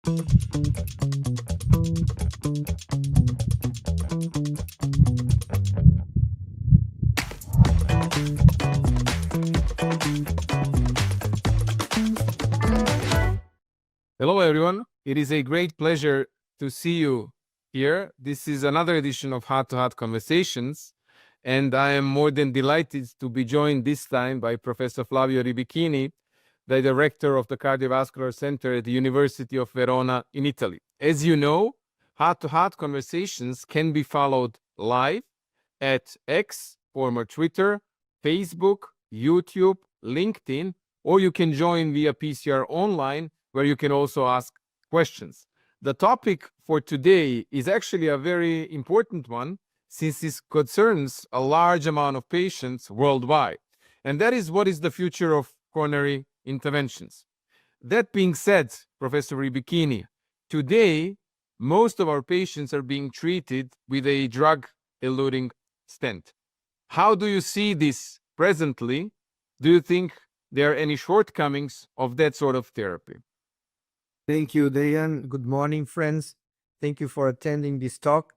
Hello, everyone. It is a great pleasure to see you here. This is another edition of Heart to Heart Conversations, and I am more than delighted to be joined this time by Professor Flavio Ribichini, the director of the Cardiovascular Center at the University of Verona in Italy. As you know, Heart to Heart Conversations can be followed live at X, former Twitter, Facebook, YouTube, LinkedIn, or you can join via PCR online, where you can also ask questions. The topic for today is actually a very important one, since it concerns a large amount of patients worldwide. And that is, what is the future of coronary interventions? That being said, Professor Ribichini, today, most of our patients are being treated with a drug-eluting stent. How do you see this presently? Do you think there are any shortcomings of that sort of therapy? Thank you, Dejan. Good morning, friends. Thank you for attending this talk.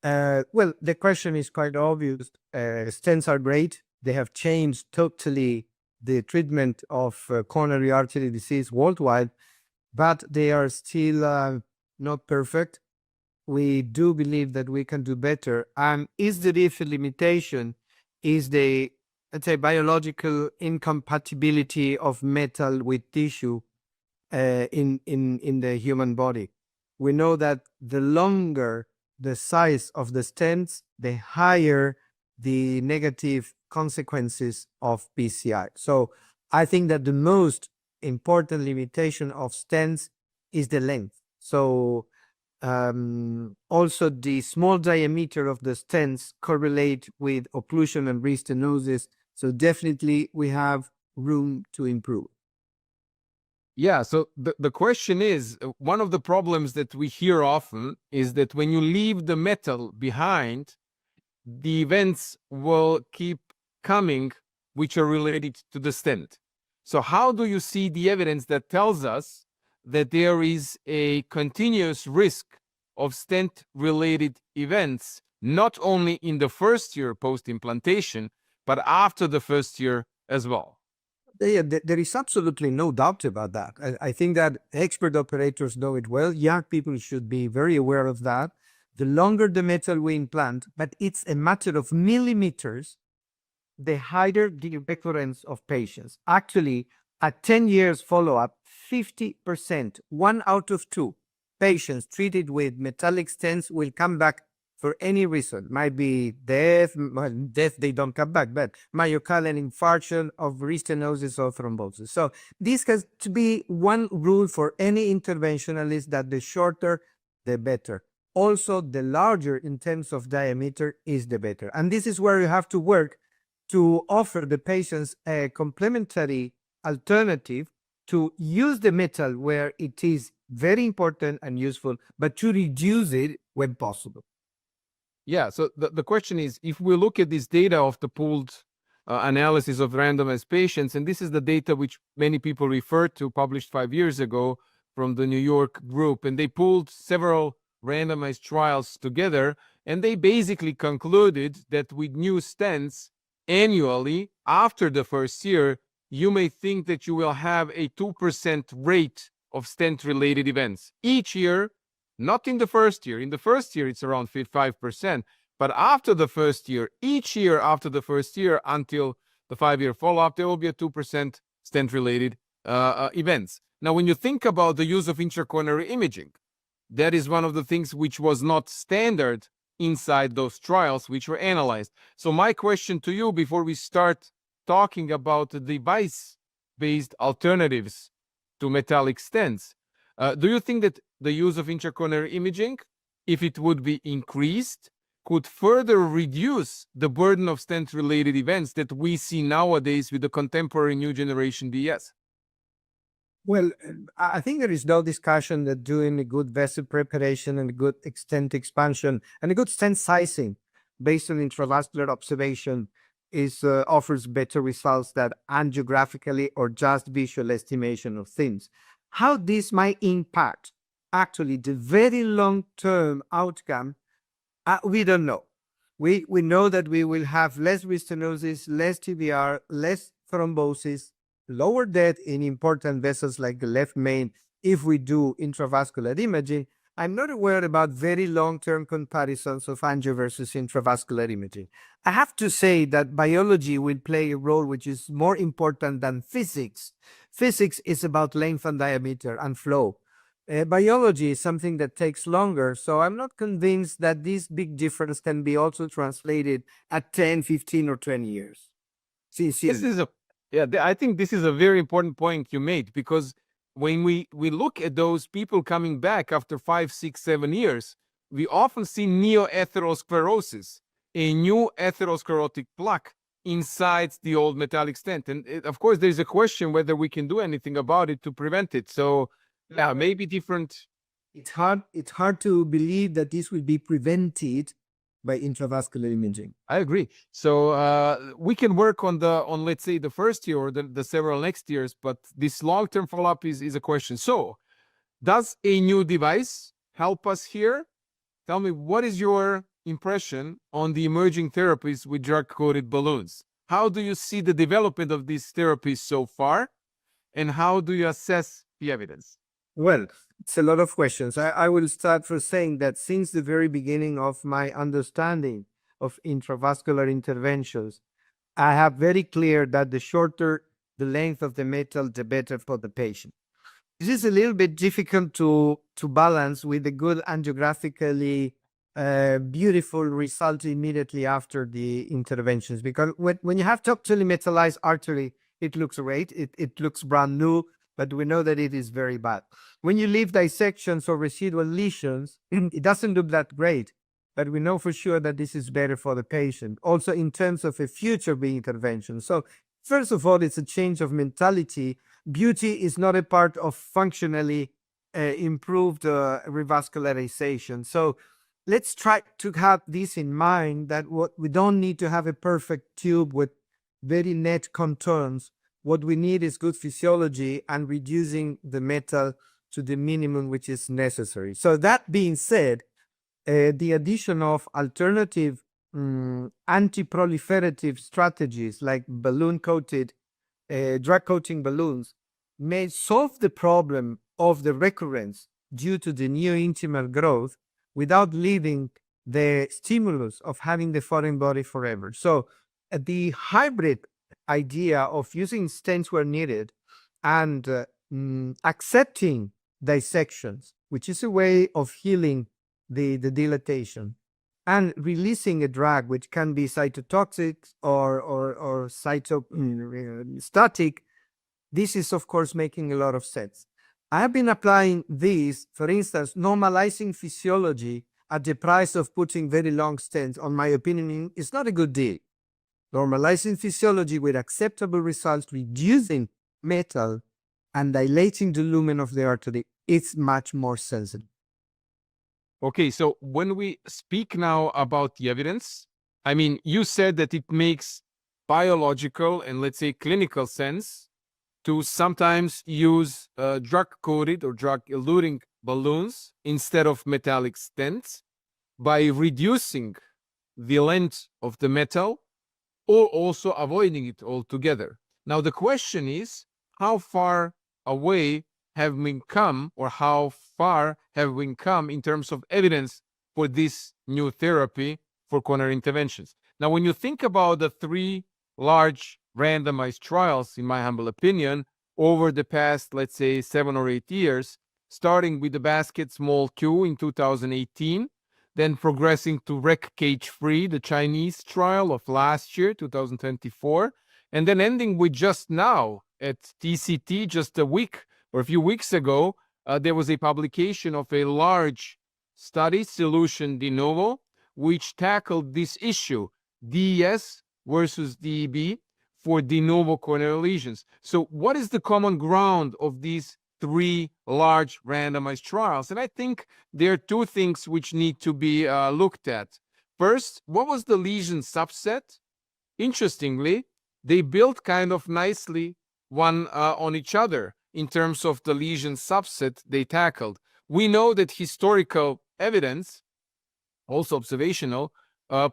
Well, the question is quite obvious. Stents are great. They have changed totally the treatment of coronary artery disease worldwide, but they are still not perfect. We do believe that we can do better. And is the real limitation is the, let's say, biological incompatibility of metal with tissue in the human body. We know that the longer the size of the stents, the higher the negative consequences of PCI. So I think that the most important limitation of stents is the length. So also the small diameter of the stents correlate with occlusion and restenosis. So definitely we have room to improve. Yeah, so the question is, one of the problems that we hear often is that when you leave the metal behind, the events will keep coming which are related to the stent. So how do you see the evidence that tells us that there is a continuous risk of stent-related events, not only in the first year post-implantation, but after the first year as well? Yeah, there is absolutely no doubt about that. I think that expert operators know it well. Young people should be very aware of that. The longer the metal we implant, but it's a matter of millimeters, the higher the recurrence of patients. Actually, at 10 years follow-up, 50%, 1 out of 2 patients treated with metallic stents will come back for any reason. Might be death, they don't come back, but myocardial infarction of restenosis or thrombosis. So this has to be one rule for any interventionalist, that the shorter, the better. Also, the larger in terms of diameter is the better. And this is where you have to work to offer the patients a complementary alternative to use the metal where it is very important and useful, but to reduce it when possible. Yeah, so the question is, if we look at this data of the pooled analysis of randomized patients, and this is the data which many people refer to, published 5 years ago from the New York group, and they pooled several randomized trials together, and they basically concluded that with new stents annually after the first year, you may think that you will have a 2% rate of stent-related events each year. Not in the first year. In the first year, it's around 5%. But after the first year, each year after the first year until the 5-year follow-up, there will be a 2% stent-related events. Now, when you think about the use of intracoronary imaging, that is one of the things which was not standard inside those trials which were analyzed. So my question to you, before we start talking about the device-based alternatives to metallic stents, do you think that the use of intracoronary imaging, if it would be increased, could further reduce the burden of stent-related events that we see nowadays with the contemporary new generation DES? Well, I think there is no discussion that doing a good vessel preparation and a good stent expansion and a good stent sizing based on intravascular observation offers better results than angiographically or just visual estimation of things. How this might impact actually the very long-term outcome, we don't know. We know that we will have less restenosis, less TBR, less thrombosis, lower death in important vessels like the left main if we do intravascular imaging. I'm not aware about very long-term comparisons of angio versus intravascular imaging. I have to say that biology will play a role which is more important than physics. Physics is about length and diameter and flow. Biology is something that takes longer, so I'm not convinced that this big difference can be also translated at 10, 15, or 20 years. This Sincerely. is a I think this is a very important point you made, because when we look at those people coming back after 5, 6, 7 years, we often see neoatherosclerosis, a new atherosclerotic plaque inside the old metallic stent. And of course, there's a question whether we can do anything about it to prevent it. So yeah, maybe different. It's hard to believe that this will be prevented by intravascular imaging. I agree. So we can work on let's say the first year or the several next years, but this long-term follow-up is a question. So does a new device help us here? Tell me, what is your impression on the emerging therapies with drug-coated balloons? How do you see the development of these therapies so far, and how do you assess the evidence? Well, it's a lot of questions. I will start for saying that since the very beginning of my understanding of intravascular interventions, I have very clear that the shorter the length of the metal, the better for the patient. This is a little bit difficult to balance with the good angiographically beautiful result immediately after the interventions, because when you have topically metallized artery, it looks great, it looks brand new, but we know that it is very bad. When you leave dissections or residual lesions, it doesn't look that great, but we know for sure that this is better for the patient, also in terms of a future being intervention. So first of all, it's a change of mentality. Beauty is not a part of functionally improved revascularization. So let's try to have this in mind, that what we don't need to have a perfect tube with very net contours. What we need is good physiology and reducing the metal to the minimum which is necessary. So that being said, the addition of alternative anti-proliferative strategies like balloon-coated, drug-coating balloons may solve the problem of the recurrence due to the neointimal growth without leaving the stimulus of having the foreign body forever. So the hybrid idea of using stents where needed and accepting dissections, which is a way of healing the dilatation, and releasing a drug which can be cytotoxic or cytostatic, this is of course making a lot of sense. I have been applying these, for instance, normalizing physiology at the price of putting very long stents, on my opinion, is not a good deal. Normalizing physiology with acceptable results, reducing metal and dilating the lumen of the artery, is much more sensitive. Okay, so when we speak now about the evidence, I mean, you said that it makes biological and let's say clinical sense to sometimes use drug-coated or drug-eluting balloons instead of metallic stents by reducing the length of the metal or also avoiding it altogether. Now, the question is, how far away have we come, or how far have we come in terms of evidence for this new therapy for coronary interventions? Now, when you think about the 3 large randomized trials, in my humble opinion, over the past, let's say, 7 or 8 years, starting with the basket small Q in 2018, then progressing to REC cage free, the Chinese trial of last year, 2024, and then ending with just now at TCT, just a week or a few weeks ago, there was a publication of a large study, Solution de Novo, which tackled this issue, DES versus DEB for de novo coronary lesions. So what is the common ground of these 3 large randomized trials? And I think there are 2 things which need to be looked at. First, what was the lesion subset? Interestingly, they built kind of nicely one on each other in terms of the lesion subset they tackled. We know that historical evidence, also observational,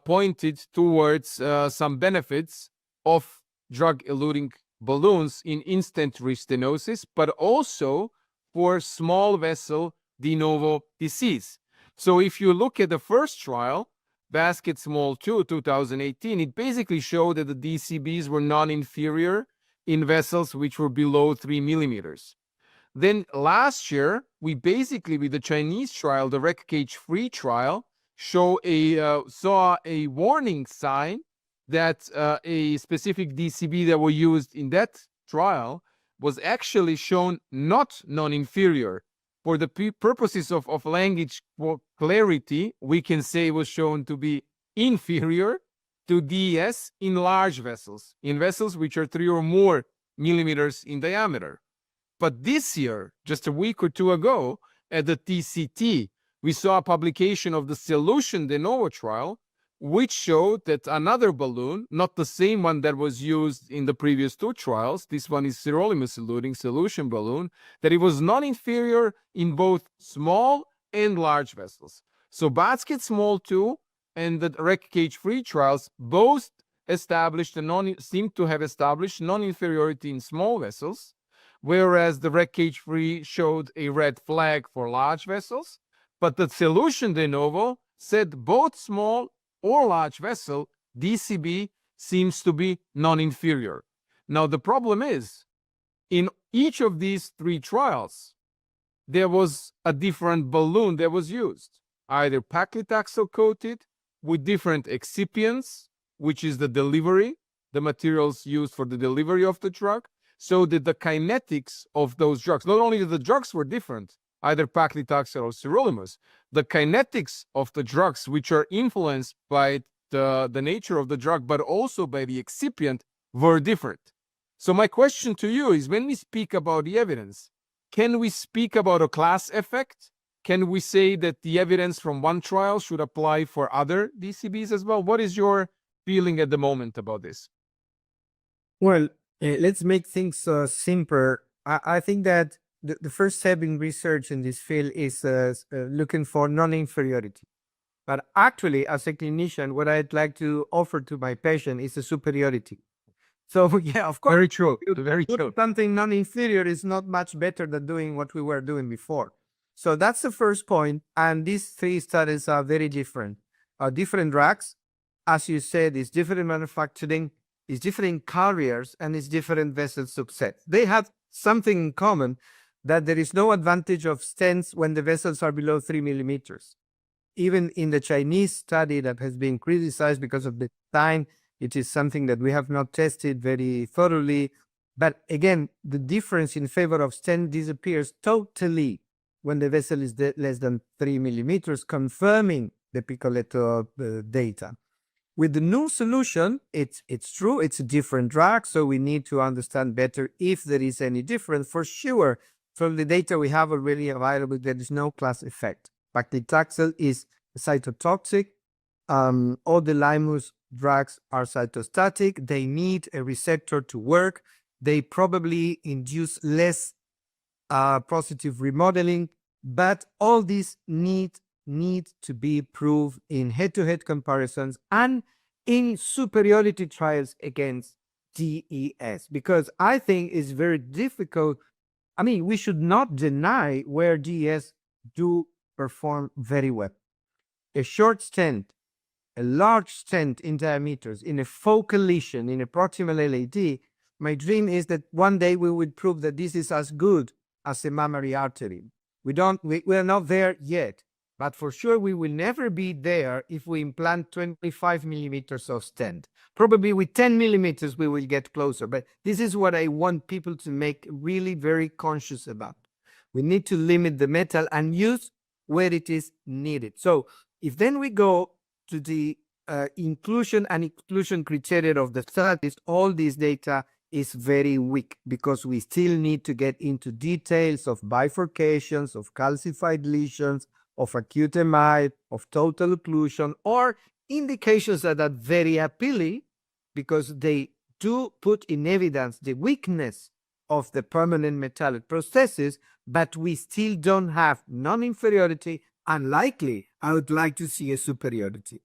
pointed towards some benefits of drug-eluting balloons in in-stent restenosis, but also for small vessel de novo disease. So if you look at the first trial, Basket Small 2, 2018, it basically showed that the DCBs were non-inferior in vessels which were below 3 millimeters. Then last year, we basically, with the Chinese trial, the rec cage-free trial, saw a warning sign that a specific DCB that were used in that trial was actually shown not non-inferior. For the purposes of language clarity, we can say it was shown to be inferior to DES in large vessels, in vessels which are 3 or more millimeters in diameter. But this year, just a week or two ago, at the TCT, we saw a publication of the Solution de novo trial, which showed that another balloon, not the same one that was used in the previous two trials, this one is sirolimus-eluting solution balloon, that it was non-inferior in both small and large vessels. So Basket Small 2 and the rec cage-free trials both seem to have established non-inferiority in small vessels, whereas the rec cage-free showed a red flag for large vessels, but the Solution de novo said both small or large vessel DCB seems to be non-inferior. Now the problem is, in each of these three trials, there was a different balloon that was used, either paclitaxel coated with different excipients, which is the delivery, the materials used for the delivery of the drug, so that the kinetics of those drugs, not only that the drugs were different, either paclitaxel or sirolimus, the kinetics of the drugs, which are influenced by the nature of the drug, but also by the excipient, were different. So my question to you is, when we speak about the evidence, can we speak about a class effect? Can we say that the evidence from one trial should apply for other DCBs as well? What is your feeling at the moment about this? Well, let's make things simpler. I think that the first step in research in this field is looking for non-inferiority. But actually, as a clinician, what I'd like to offer to my patient is a superiority. So yeah, of course, Very true. Very true. something non-inferior is not much better than doing what we were doing before. So that's the first point. And these three studies are very different. Different drugs, as you said, is different manufacturing, is different carriers, and is different vessel subset. They have something in common, that there is no advantage of stents when the vessels are below 3 millimeters. Even in the Chinese study that has been criticized because of the time, it is something that we have not tested very thoroughly. But again, the difference in favor of stent disappears totally when the vessel is less than 3 millimeters, confirming the Picoletto data. With the new solution, it's true, it's a different drug, so we need to understand better if there is any difference. For sure, from the data we have already available, there is no class effect. Paclitaxel is cytotoxic. All the Limus drugs are cytostatic. They need a receptor to work. They probably induce less positive remodeling, but all these need to be proved in head-to-head comparisons and in superiority trials against DES, because I think it's very difficult. I mean, we should not deny where DES do perform very well. A short stent, a large stent in diameters, in a focal lesion, in a proximal LAD, my dream is that one day we would prove that this is as good as a mammary artery. We are not there yet, but for sure we will never be there if we implant 25 millimeters of stent. Probably with 10 millimeters we will get closer, but this is what I want people to make really very conscious about. We need to limit the metal and use where it is needed. So if then we go to the inclusion and exclusion criteria of the studies, all this data is very weak, because we still need to get into details of bifurcations, of calcified lesions, of acute MI, of total occlusion, or indications that are very appealing because they do put in evidence the weakness of the permanent metallic prosthesis, but we still don't have non-inferiority. Unlikely, I would like to see a superiority.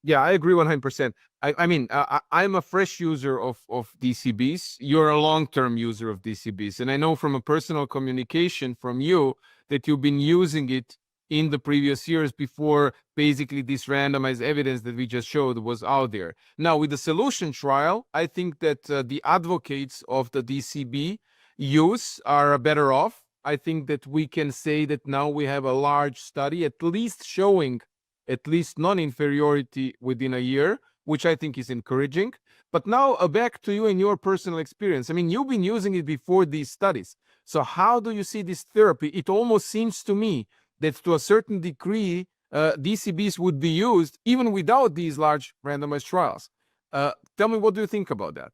Yeah, I agree 100%. I mean, I'm a fresh user of DCBs. You're a long-term user of DCBs. And I know from a personal communication from you that you've been using it in the previous years before basically this randomized evidence that we just showed was out there. Now, with the solution trial, I think that the advocates of the DCB use are better off. I think that we can say that now we have a large study, at least showing at least non-inferiority within a year, which I think is encouraging. But now back to you and your personal experience. I mean, you've been using it before these studies. So how do you see this therapy? It almost seems to me that to a certain degree, DCBs would be used even without these large randomized trials. Tell me, what do you think about that?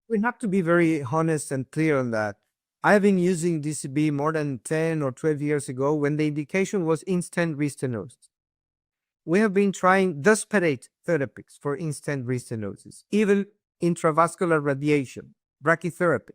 We have to be very honest and clear on that. I've been using DCB more than 10 or 12 years ago when the indication was in-stent restenosis. We have been trying disparate therapies for in-stent restenosis, even intravascular radiation, brachytherapy.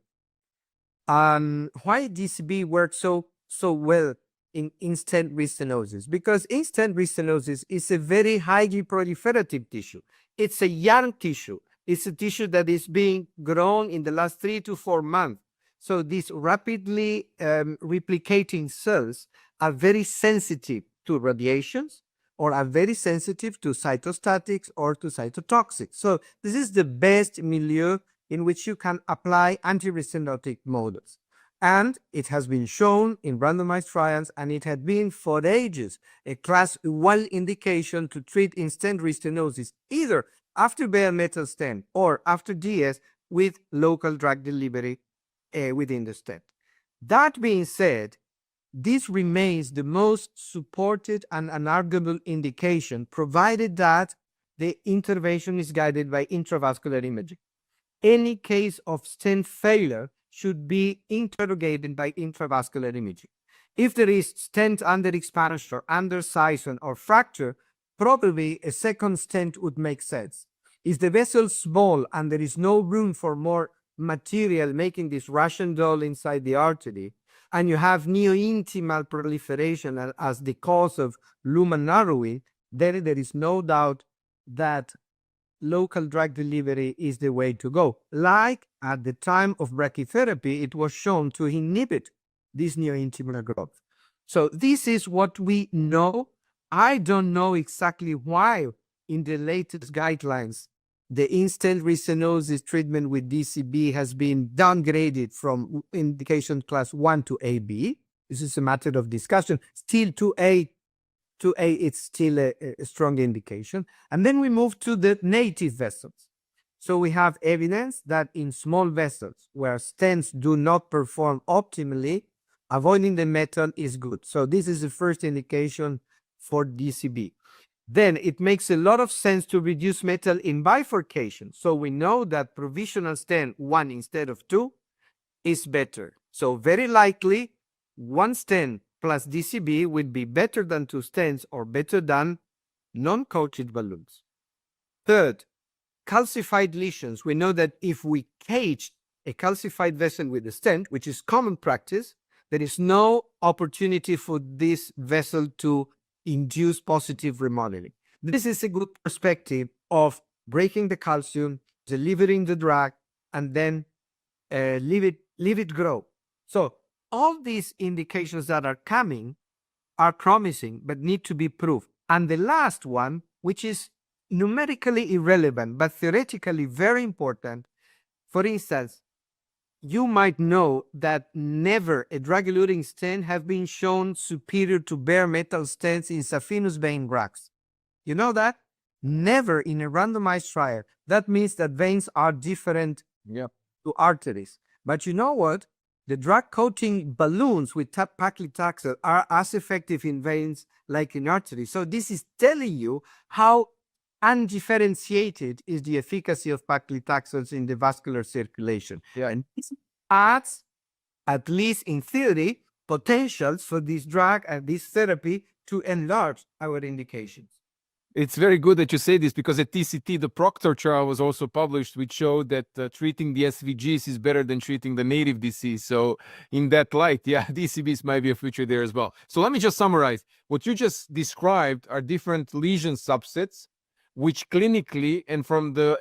Why DCB works so well in in-stent restenosis? Because in-stent restenosis is a very highly proliferative tissue. It's a young tissue. It's a tissue that is being grown in the last 3 to 4 months. So these rapidly replicating cells are very sensitive to radiations, or are very sensitive to cytostatics or to cytotoxics. So this is the best milieu in which you can apply anti-restenotic models. And it has been shown in randomized trials, and it had been for ages a class 1 indication to treat in-stent restenosis, either after bare metal stent or after DS with local drug delivery within the stent. That being said, this remains the most supported and unarguable indication, provided that the intervention is guided by intravascular imaging. Any case of stent failure should be interrogated by intravascular imaging. If there is stent under expansion, under scission, or fracture, probably a second stent would make sense. Is the vessel small and there is no room for more material making this Russian doll inside the artery, and you have neointimal proliferation as the cause of lumen narrowing, then there is no doubt that local drug delivery is the way to go. Like at the time of brachytherapy, it was shown to inhibit this neointimal growth. So this is what we know. I don't know exactly why in the latest guidelines the in-stent restenosis treatment with DCB has been downgraded from indication class 1 to AB. This is a matter of discussion. Still 2A, it's still a strong indication. And then we move to the native vessels. So we have evidence that in small vessels where stents do not perform optimally, avoiding the metal is good. So this is the first indication for DCB. Then it makes a lot of sense to reduce metal in bifurcation. So we know that provisional stent 1 instead of 2 is better. So very likely 1 stent plus DCB would be better than 2 stents or better than non-coated balloons. Third, calcified lesions. We know that if we cage a calcified vessel with a stent, which is common practice, there is no opportunity for this vessel to induce positive remodeling. This is a good perspective of breaking the calcium, delivering the drug, and then leave it grow. So all these indications that are coming are promising, but need to be proved. And the last one, which is numerically irrelevant, but theoretically very important, for instance, you might know that never a drug-eluting stent have been shown superior to bare metal stents in saphenous vein grafts. You know that? Never in a randomized trial. That means that veins are different to arteries. But you know what? The drug-coating balloons with paclitaxel are as effective in veins like in arteries. So this is telling you how undifferentiated is the efficacy of paclitaxels in the vascular circulation. Yeah. And this adds, at least in theory, potentials for this drug and this therapy to enlarge our indications. It's very good that you say this because at TCT, the Proctor trial was also published, which showed that treating the SVGs is better than treating the native disease. So in that light, yeah, DCBs might be a future there as well. So let me just summarize. What you just described are different lesion subsets, which clinically and from the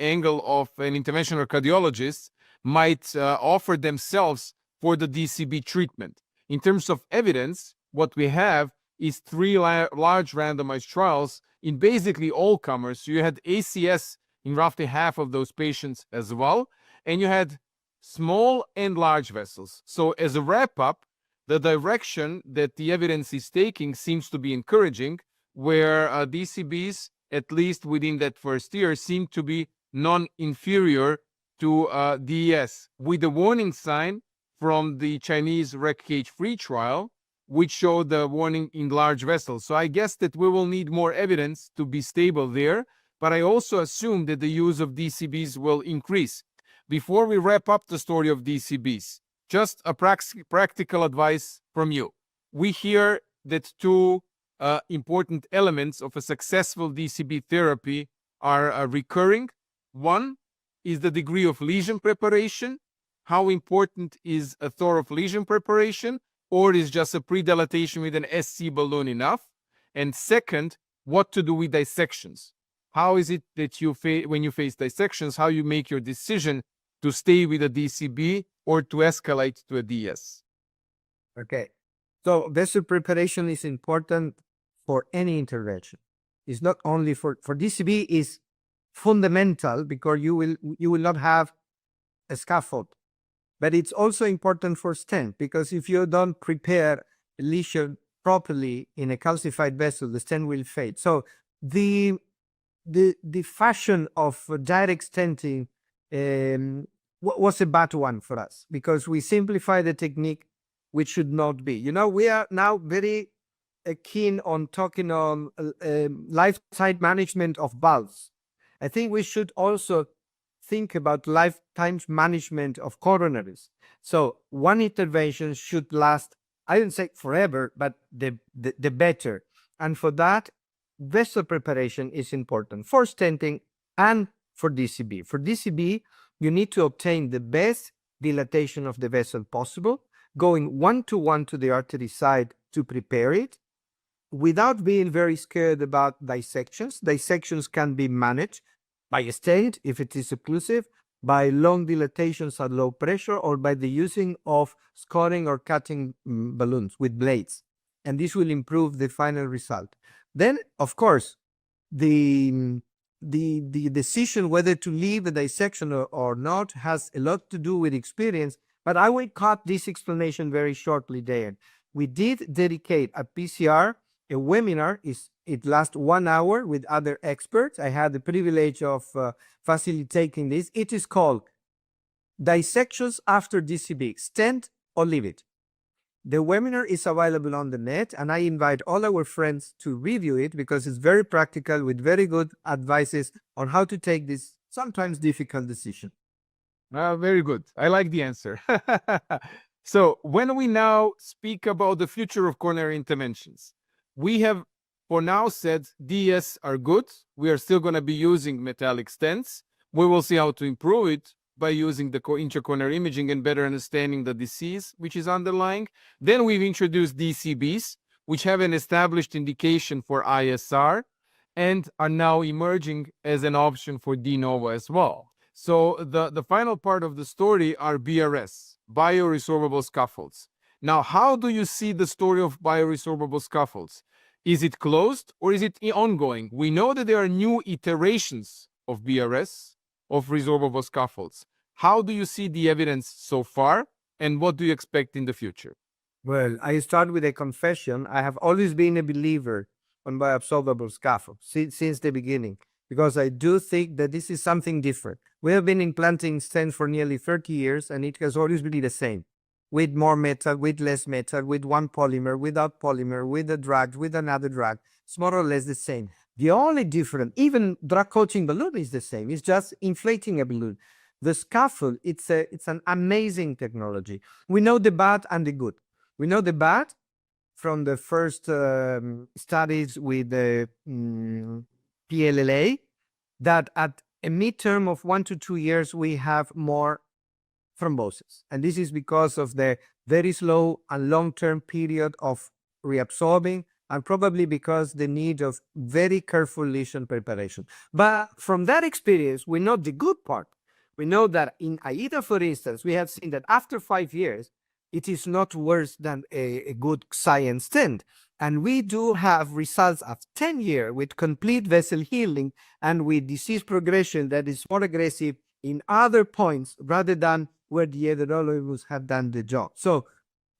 angle of an interventional cardiologist might offer themselves for the DCB treatment. In terms of evidence, what we have is three large randomized trials in basically all comers. So you had ACS in roughly half of those patients as well, and you had small and large vessels. So as a wrap-up, the direction that the evidence is taking seems to be encouraging, where DCBs, at least within that first year, seem to be non-inferior to DES, with a warning sign from the Chinese REC cage-free trial, which showed the warning in large vessels. So I guess that we will need more evidence to be stable there, but I also assume that the use of DCBs will increase. Before we wrap up the story of DCBs, just a practical advice from you. We hear that two important elements of a successful DCB therapy are recurring. One is the degree of lesion preparation. How important is a thorough lesion preparation? Or is just a pre-dilatation with an SC balloon enough? And second, what to do with dissections? How is it that when you face dissections, how you make your decision to stay with a DCB or to escalate to a DS? Okay. So vessel preparation is important for any intervention. It's not only for DCB is fundamental because you will not have a scaffold. But it's also important for stent because if you don't prepare a lesion properly in a calcified vessel, the stent will fade. So the fashion of direct stenting was a bad one for us because we simplify the technique, which should not be. We are now very keen on talking on lifetime management of valves. I think we should also think about lifetime management of coronaries. So one intervention should last, I don't say forever, but the better. And for that, vessel preparation is important for stenting and for DCB. For DCB, you need to obtain the best dilatation of the vessel possible, going one-to-one to the artery side to prepare it, without being very scared about dissections. Dissections can be managed by a stent, if it is occlusive, by long dilatations at low pressure, or by the using of scoring or cutting balloons with blades. And this will improve the final result. Then, of course, the decision whether to leave the dissection or not has a lot to do with experience, but I will cut this explanation very shortly, Dejan. We did dedicate a PCR, a webinar. It lasts 1 hour with other experts. I had the privilege of facilitating this. It is called Dissections After DCB, Stent or Leave It. The webinar is available on the net, and I invite all our friends to review it because it's very practical with very good advices on how to take this sometimes difficult decision. Very good. I like the answer. So when we now speak about the future of coronary interventions, we have for now said DS are good. We are still going to be using metallic stents. We will see how to improve it by using the intracoronary imaging and better understanding the disease which is underlying. Then we've introduced DCBs, which have an established indication for ISR and are now emerging as an option for de novo as well. So the final part of the story are BRS, bioresorbable scaffolds. Now, how do you see the story of bioresorbable scaffolds? Is it closed or is it ongoing? We know that there are new iterations of BRS, of resorbable scaffolds. How do you see the evidence so far, and what do you expect in the future? Well, I start with a confession. I have always been a believer on bioabsorbable scaffolds since the beginning, because I do think that this is something different. We have been implanting stents for nearly 30 years, and it has always been the same. With more metal, with less metal, with one polymer, without polymer, with a drug, with another drug. It's more or less the same. The only difference, even drug coating balloon is the same. It's just inflating a balloon. The scaffold, it's an amazing technology. We know the bad and the good. We know the bad. from the first studies with the PLLA that at a midterm of 1 to 2 years, we have more thrombosis. And this is because of the very slow and long-term period of reabsorbing, and probably because the need of very careful lesion preparation. But from that experience, we know the good part. We know that in AIDA, for instance, we have seen that after 5 years, it is not worse than a good science stent. And we do have results of 10 years with complete vessel healing and with disease progression that is more aggressive in other points rather than where the ederologists have done the job. So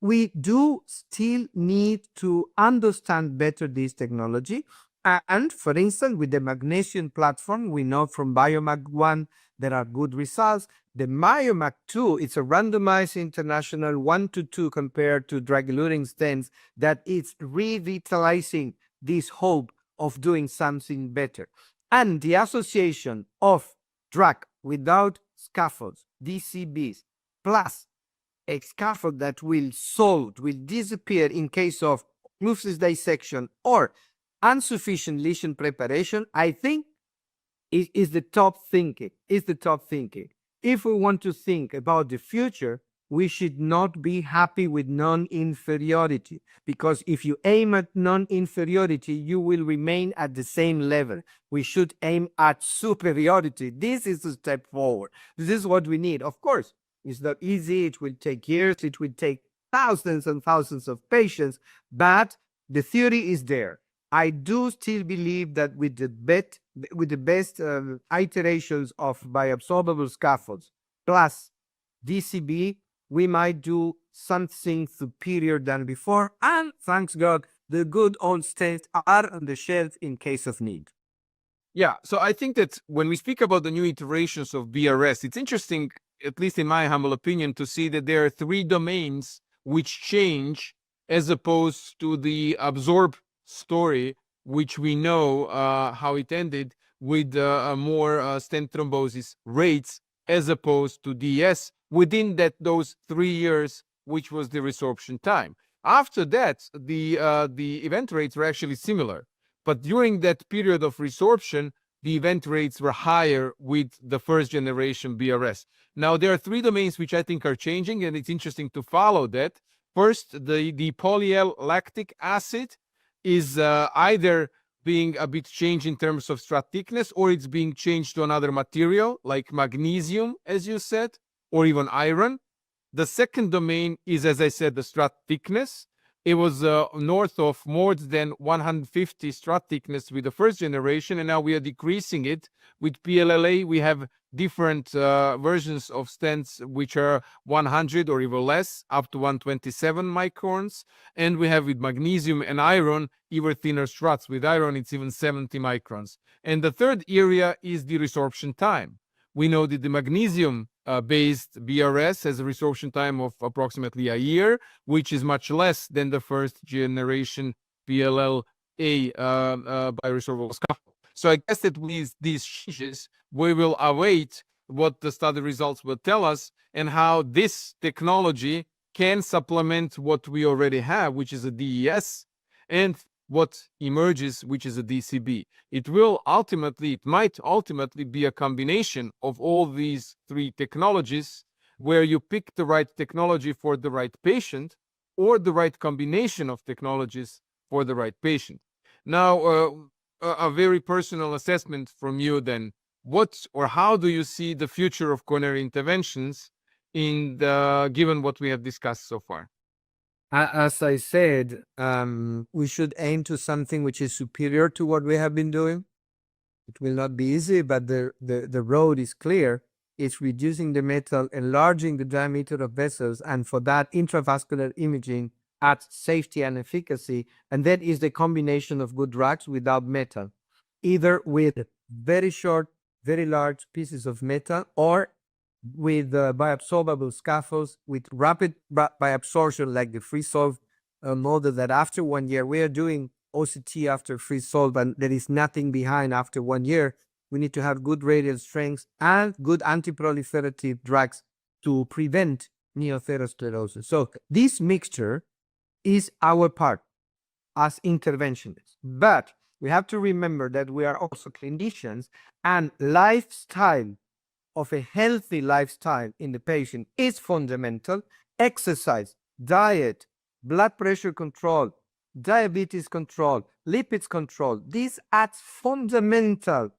we do still need to understand better this technology. And for instance, with the magnesium platform, we know from Biomag 1 there are good results. The Biomag 2, it's a randomized international 1-to-2 compared to drug-eluting stents that is revitalizing this hope of doing something better. And the association of drug without scaffolds, DCBs, plus a scaffold that will disappear in case of occlusal dissection or insufficient lesion preparation, I think is the top thinking. If we want to think about the future, we should not be happy with non-inferiority, because if you aim at non-inferiority, you will remain at the same level. We should aim at superiority. This is a step forward. This is what we need. Of course, it's not easy. It will take years. It will take thousands and thousands of patients, but the theory is there. I do still believe that with the best iterations of bioresorbable scaffolds plus DCB, we might do something superior than before. And thanks God, the good old stents are on the shelf in case of need. Yeah, so I think that when we speak about the new iterations of BRS, it's interesting, at least in my humble opinion, to see that there are 3 domains which change as opposed to the absorb story, which we know how it ended with more stent thrombosis rates as opposed to DS within those 3 years, which was the resorption time. After that, the event rates were actually similar. But during that period of resorption, the event rates were higher with the first generation BRS. Now, there are 3 domains which I think are changing, and it's interesting to follow that. First, the polyl lactic acid is either being a bit changed in terms of strut thickness, or it's being changed to another material like magnesium, as you said, or even iron. The second domain is, as I said, the strut thickness. It was north of more than 150 strut thickness with the first generation, and now we are decreasing it. With PLLA, we have different versions of stents which are 100 or even less, up to 127 microns. And we have with magnesium and iron, even thinner struts. With iron, it's even 70 microns. And the third area is the resorption time. We know that the magnesium-based BRS has a resorption time of approximately a year, which is much less than the first generation PLLA bioresorbable scaffold. So I guess that with these changes, we will await what the study results will tell us and how this technology can supplement what we already have, which is a DES, and what emerges, which is a DCB. It might ultimately be a combination of all these 3 technologies, where you pick the right technology for the right patient or the right combination of technologies for the right patient. Now, a very personal assessment from you then. What or how do you see the future of coronary interventions given what we have discussed so far? As I said, we should aim to something which is superior to what we have been doing. It will not be easy, but the road is clear. It's reducing the metal, enlarging the diameter of vessels, and for that, intravascular imaging adds safety and efficacy. And that is the combination of good drugs without metal, either with very short, very large pieces of metal, or with bioabsorbable scaffolds with rapid bioabsorption, like the freeze-solve model that after 1 year, we are doing OCT after freeze-solve, and there is nothing behind after 1 year. We need to have good radial strength and good antiproliferative drugs to prevent neotherosclerosis. So this mixture is our part. as interventionists. But we have to remember that we are also clinicians, and lifestyle of a healthy lifestyle in the patient is fundamental. Exercise, diet, blood pressure control, diabetes control, lipids control, these are fundamental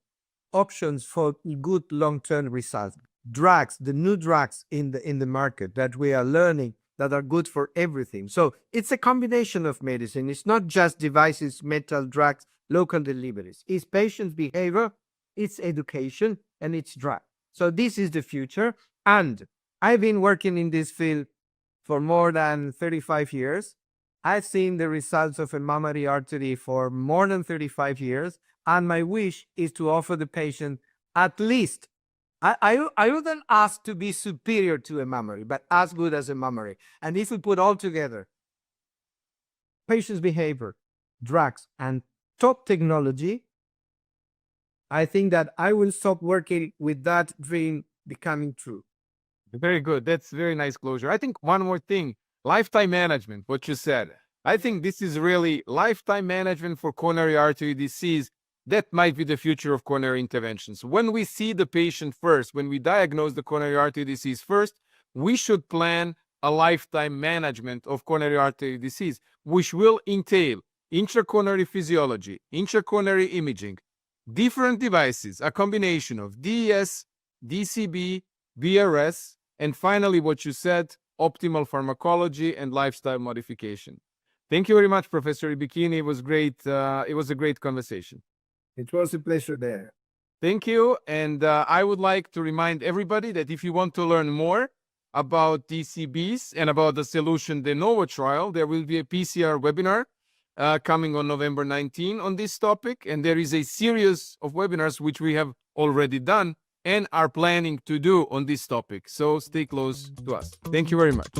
options for good long-term results. Drugs, the new drugs in the market that we are learning that are good for everything. So it's a combination of medicine. It's not just devices, metal, drugs, local deliveries. It's patient behavior, it's education, and it's drug. So this is the future. And I've been working in this field for more than 35 years. I've seen the results of a mammary artery for more than 35 years. And my wish is to offer the patient at least, I wouldn't ask to be superior to a mammary, but as good as a mammary. And if we put all together patient's behavior, drugs, and top technology, I think that I will stop working with that dream becoming true. Very good. That's very nice closure. I think one more thing, lifetime management, what you said. I think this is really lifetime management for coronary artery disease. That might be the future of coronary interventions. When we see the patient first, when we diagnose the coronary artery disease first, we should plan a lifetime management of coronary artery disease, which will entail intracoronary physiology, intracoronary imaging, different devices, a combination of DES, DCB, BRS, and finally, what you said, optimal pharmacology and lifestyle modification. Thank you very much, Professor Ribichini. It was great. It was a great conversation. It was a pleasure there. Thank you. And I would like to remind everybody that if you want to learn more about DCBs and about the Solution De Novo trial, there will be a PCR webinar coming on November 19 on this topic. And there is a series of webinars which we have already done and are planning to do on this topic. So stay close to us. Thank you very much.